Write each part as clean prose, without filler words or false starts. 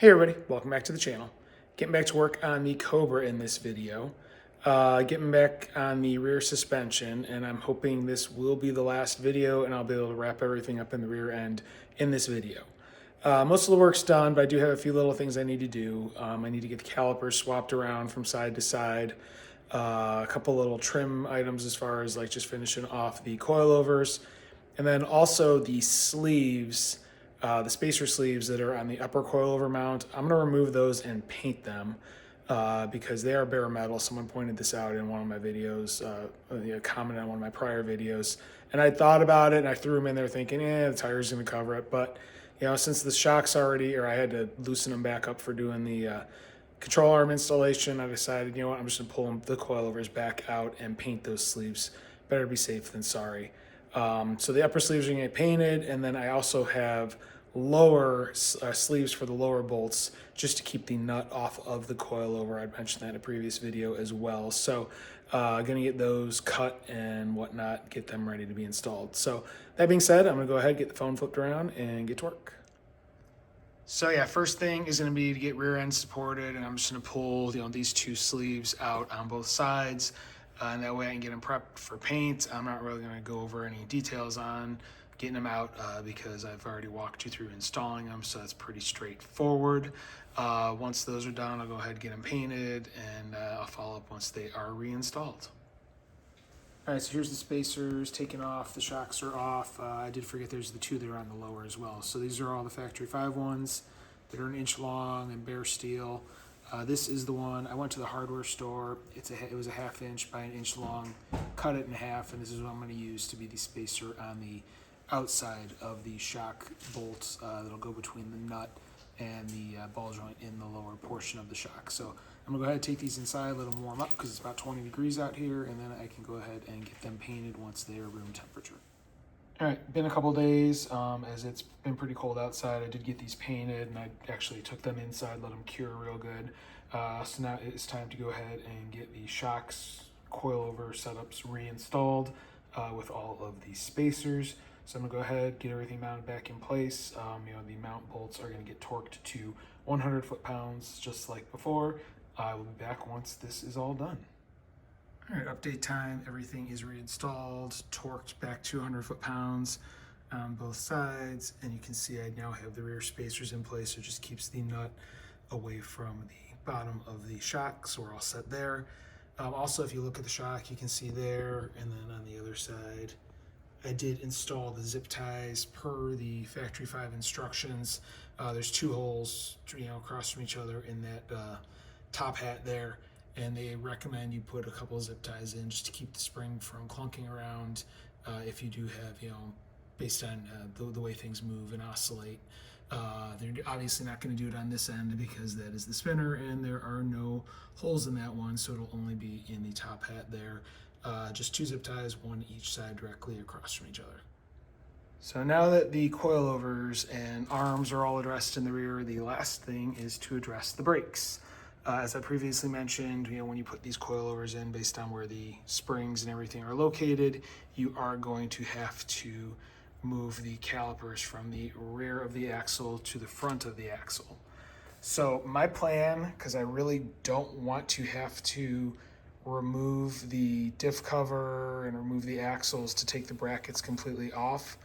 Hey everybody, welcome back to the channel. Getting back to work on the Cobra in this video. Getting back on the rear suspension, and I'm hoping this will be the last video and I'll be able to wrap everything up in the rear end in this video. Most of the work's done, but I do have a few little things I need to do. I need to get the calipers swapped around from side to side. A couple little trim items as far as like just finishing off the coilovers. And then also the sleeves, the spacer sleeves that are on the upper coilover mount. I'm gonna remove those and paint them because they are bare metal. Someone pointed this out in one of my videos, commented on one of my prior videos. And I thought about it and I threw them in there thinking, the tire's gonna cover it. But since the shock's already, or I had to loosen them back up for doing the control arm installation, I decided, I'm just gonna pull the coilovers back out and paint those sleeves. Better be safe than sorry. So the upper sleeves are gonna get painted, and then I also have lower sleeves for the lower bolts just to keep the nut off of the coilover. I mentioned that in a previous video as well. So gonna get those cut and whatnot, get them ready to be installed. So that being said, I'm gonna go ahead, get the phone flipped around and get to work. So yeah, first thing is gonna be to get rear end supported, and I'm just gonna pull these two sleeves out on both sides. And that way I can get them prepped for paint. I'm not really gonna go over any details on getting them out because I've already walked you through installing them, so that's pretty straightforward. Once those are done, I'll go ahead and get them painted, and I'll follow up once they are reinstalled. All right, so here's the spacers taken off, the shocks are off. I did forget there's the two that are on the lower as well. So these are all the factory 5 ones that are 1 inch long and bare steel. This is the one, I went to the hardware store, it was a 1/2 inch by 1 inch long, cut it in half, and this is what I'm gonna use to be the spacer on the outside of the shock bolts that'll go between the nut and the ball joint in the lower portion of the shock. So I'm gonna go ahead and take these inside, let them warm up because it's about 20 degrees out here, and then I can go ahead and get them painted once they are room temperature. All right, been a couple days, as it's been pretty cold outside. I did get these painted, and I actually took them inside, let them cure real good. So now it's time to go ahead and get the shocks, coilover setups reinstalled with all of the spacers. So I'm gonna go ahead, get everything mounted back in place. The mount bolts are gonna get torqued to 100 foot-pounds, just like before. I will be back once this is all done. All right, update time, everything is reinstalled, torqued back to 100 foot-pounds on both sides, and you can see I now have the rear spacers in place, so it just keeps the nut away from the bottom of the shock, so we're all set there. Also, if you look at the shock, you can see there, and then on the other side, I did install the zip ties per the factory 5 instructions. There's 2 holes, across from each other in that top hat there, and they recommend you put a couple of zip ties in just to keep the spring from clunking around if you do have, based on the way things move and oscillate. They're obviously not going to do it on this end because that is the spinner and there are no holes in that one, so it'll only be in the top hat there. Just 2 zip ties, 1 each side directly across from each other. So now that the coilovers and arms are all addressed in the rear, the last thing is to address the brakes. As I previously mentioned, when you put these coilovers in based on where the springs and everything are located, you are going to have to move the calipers from the rear of the axle to the front of the axle. So my plan, because I really don't want to have to remove the diff cover and remove the axles to take the brackets completely off.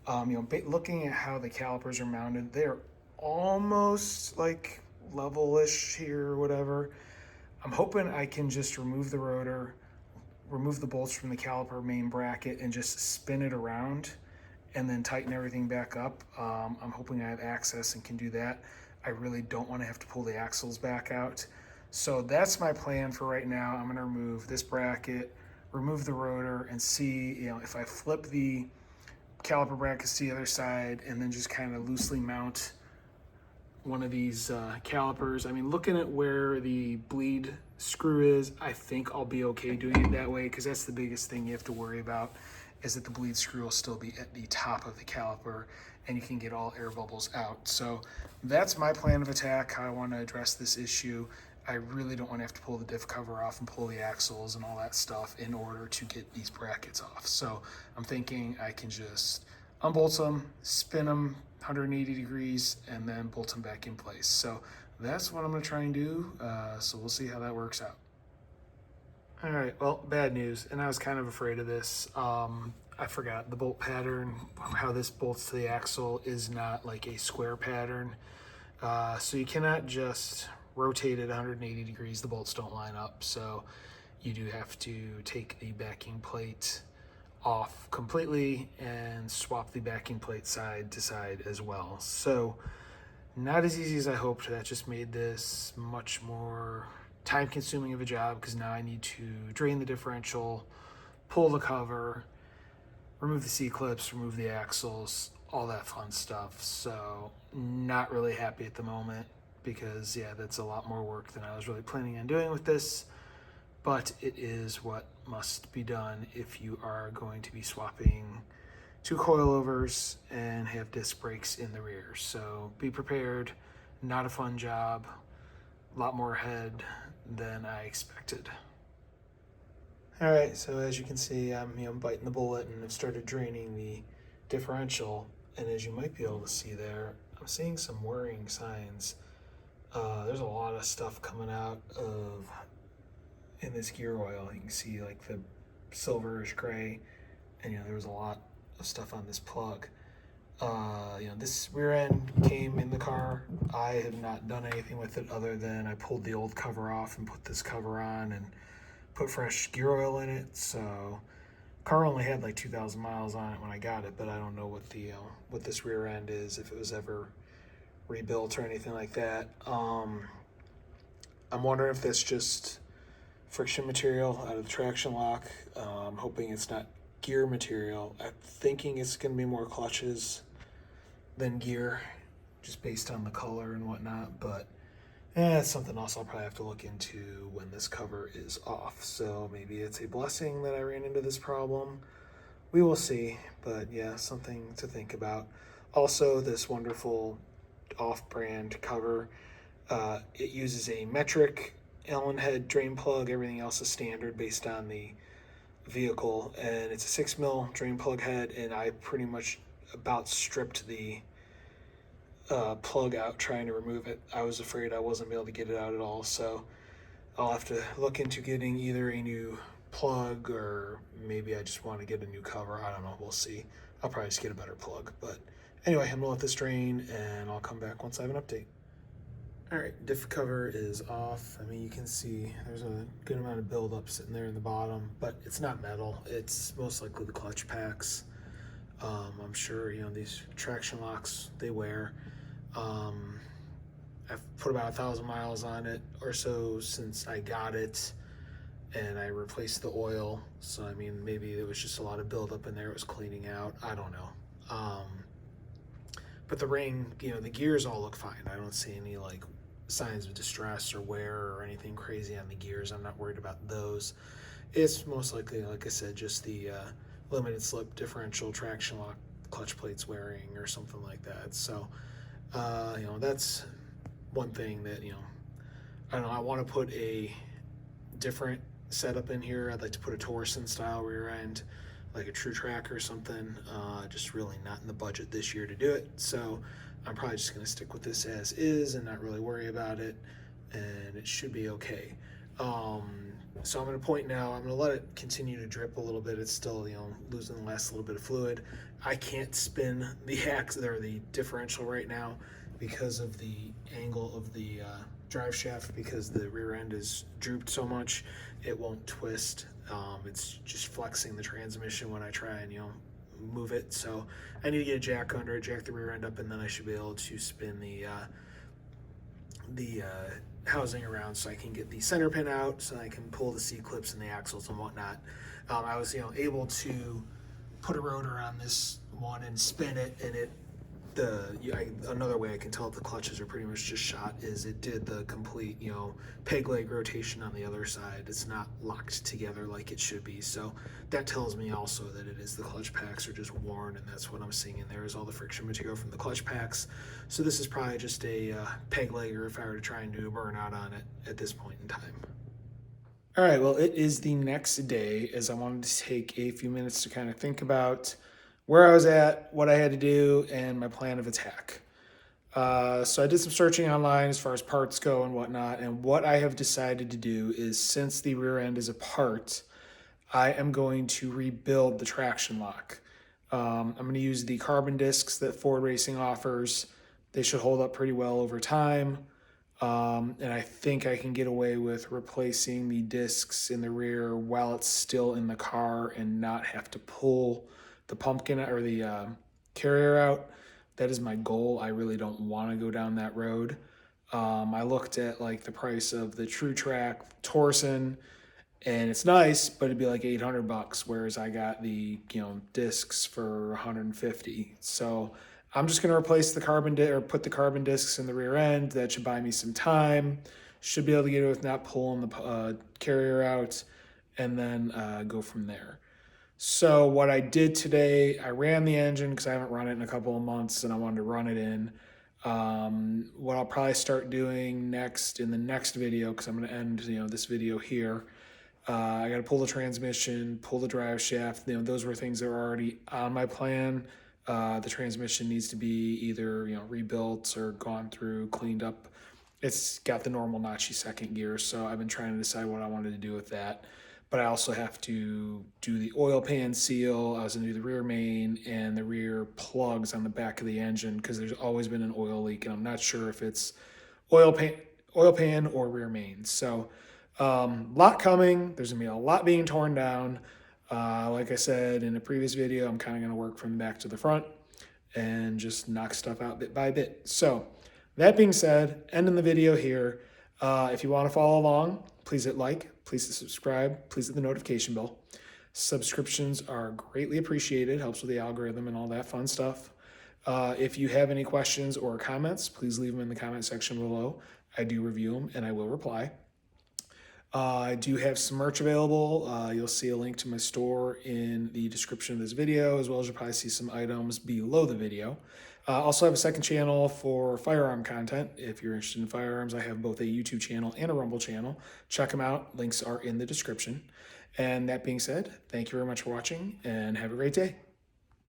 Looking at how the calipers are mounted, they're almost like level-ish here or whatever. I'm hoping I can just remove the rotor, remove the bolts from the caliper main bracket, and just spin it around and then tighten everything back up. I'm hoping I have access and can do that. I really don't want to have to pull the axles back out. So that's my plan for right now. I'm gonna remove this bracket, remove the rotor, and see if I flip the caliper brackets to the other side and then just kind of loosely mount one of these calipers. I mean, looking at where the bleed screw is, I think I'll be okay doing it that way, because that's the biggest thing you have to worry about, is that the bleed screw will still be at the top of the caliper and you can get all air bubbles out. So that's my plan of attack, how I want to address this issue. I really don't want to have to pull the diff cover off and pull the axles and all that stuff in order to get these brackets off. So I'm thinking I can just unbolts them, spin them 180 degrees, and then bolt them back in place. So that's what I'm gonna try and do. So we'll see how that works out. All right, well, bad news, and I was kind of afraid of this. I forgot the bolt pattern, how this bolts to the axle is not like a square pattern. So you cannot just rotate it 180 degrees, the bolts don't line up. So you do have to take the backing plate off completely and swap the backing plate side to side as well. So not as easy as I hoped. That just made this much more time consuming of a job because now I need to drain the differential, pull the cover, remove the C-clips, remove the axles, all that fun stuff. So not really happy at the moment because yeah, that's a lot more work than I was really planning on doing with this, but it is what must be done if you are going to be swapping two coilovers and have disc brakes in the rear. So be prepared. Not a fun job, a lot more ahead than I expected. All right, so as you can see, I'm biting the bullet and I've started draining the differential. And as you might be able to see there, I'm seeing some worrying signs. There's a lot of stuff coming out in this gear oil. You can see like the silverish gray, and there was a lot of stuff on this plug. This rear end came in the car. I have not done anything with it other than I pulled the old cover off and put this cover on and put fresh gear oil in it. So car only had like 2,000 miles on it when I got it, but I don't know what this rear end is, if it was ever rebuilt or anything like that. I'm wondering if that's just friction material out of the traction lock. I'm hoping it's not gear material. I'm thinking it's going to be more clutches than gear, just based on the color and whatnot, but that's something else I'll probably have to look into when this cover is off. So maybe it's a blessing that I ran into this problem. We will see, but yeah, something to think about. Also, this wonderful off-brand cover, it uses a metric Allen head drain plug. Everything else is standard based on the vehicle, and it's a 6mm drain plug head, and I pretty much about stripped the plug out trying to remove it. I was afraid I wasn't able to get it out at all, so I'll have to look into getting either a new plug or maybe I just want to get a new cover. I don't know, we'll see. I'll probably just get a better plug, but anyway, I'm gonna let this drain and I'll come back once I have an update. All right, diff cover is off. I mean, you can see there's a good amount of buildup sitting there in the bottom, but it's not metal. It's most likely the clutch packs. I'm sure, these traction locks, they wear. I've put about 1,000 miles on it or so since I got it, and I replaced the oil. So, I mean, maybe there was just a lot of buildup in there. It was cleaning out. I don't know. But the ring, the gears all look fine. I don't see any like signs of distress or wear or anything crazy on the gears. I'm not worried about those. It's most likely, like I said, just the limited slip differential traction lock clutch plates wearing or something like that. So, that's one thing that, I don't know, I want to put a different setup in here. I'd like to put a Torsen style rear end, like a true track or something. Just really not in the budget this year to do it. So I'm probably just going to stick with this as is and not really worry about it, and it should be okay. So I'm going to point now. I'm going to let it continue to drip a little bit. It's still, losing the last little bit of fluid. I can't spin the axle or the differential right now because of the angle of the drive shaft, because the rear end is drooped so much. It won't twist. It's just flexing the transmission when I try and, move it. So I need to get a jack under it, jack the rear end up, and then I should be able to spin the housing around so I can get the center pin out, so I can pull the C-clips and the axles and whatnot. I was, able to put a rotor on this one and spin it, and another way I can tell if the clutches are pretty much just shot is it did the complete, peg leg rotation on the other side. It's not locked together like it should be. So that tells me also that it is the clutch packs are just worn, and that's what I'm seeing in there is all the friction material from the clutch packs. So this is probably just a peg legger if I were to try and do a burnout on it at this point in time. All right, well, it is the next day, as I wanted to take a few minutes to kind of think about where I was at, what I had to do, and my plan of attack. So I did some searching online as far as parts go and whatnot, and what I have decided to do is, since the rear end is apart, I am going to rebuild the traction lock. I'm going to use the carbon discs that Ford Racing offers. They should hold up pretty well over time. And I think I can get away with replacing the discs in the rear while it's still in the car and not have to pull the pumpkin or the carrier out. That is my goal. I really don't want to go down that road. I looked at like the price of the True Trac Torsen, and it's nice, but it'd be like $800, whereas I got the discs for 150. So I'm just gonna replace the or put the carbon discs in the rear end. That should buy me some time. Should be able to get it with not pulling the carrier out, and then go from there. So what I did today, I ran the engine because I haven't run it in a couple of months, and I wanted to run it in. What I'll probably start doing next in the next video, because I'm going to end this video here. I got to pull the transmission, pull the drive shaft. Those were things that were already on my plan. The transmission needs to be either rebuilt or gone through, cleaned up. It's got the normal notchy second gear, so I've been trying to decide what I wanted to do with that. But I also have to do the oil pan seal. I was going to do the rear main and the rear plugs on the back of the engine, because there's always been an oil leak, and I'm not sure if it's oil pan or rear main. So lot coming. There's going to be a lot being torn down. Like I said in a previous video, I'm kind of going to work from the back to the front and just knock stuff out bit by bit. So that being said, ending the video here. If you want to follow along, please hit like, please hit subscribe, please hit the notification bell. Subscriptions are greatly appreciated, helps with the algorithm and all that fun stuff. If you have any questions or comments, please leave them in the comment section below. I do review them and I will reply. I do have some merch available. You'll see a link to my store in the description of this video, as well as you'll probably see some items below the video. Also have a second channel for firearm content. If you're interested in firearms, I have both a YouTube channel and a Rumble channel. Check them out. Links are in the description. And that being said, thank you very much for watching and have a great day.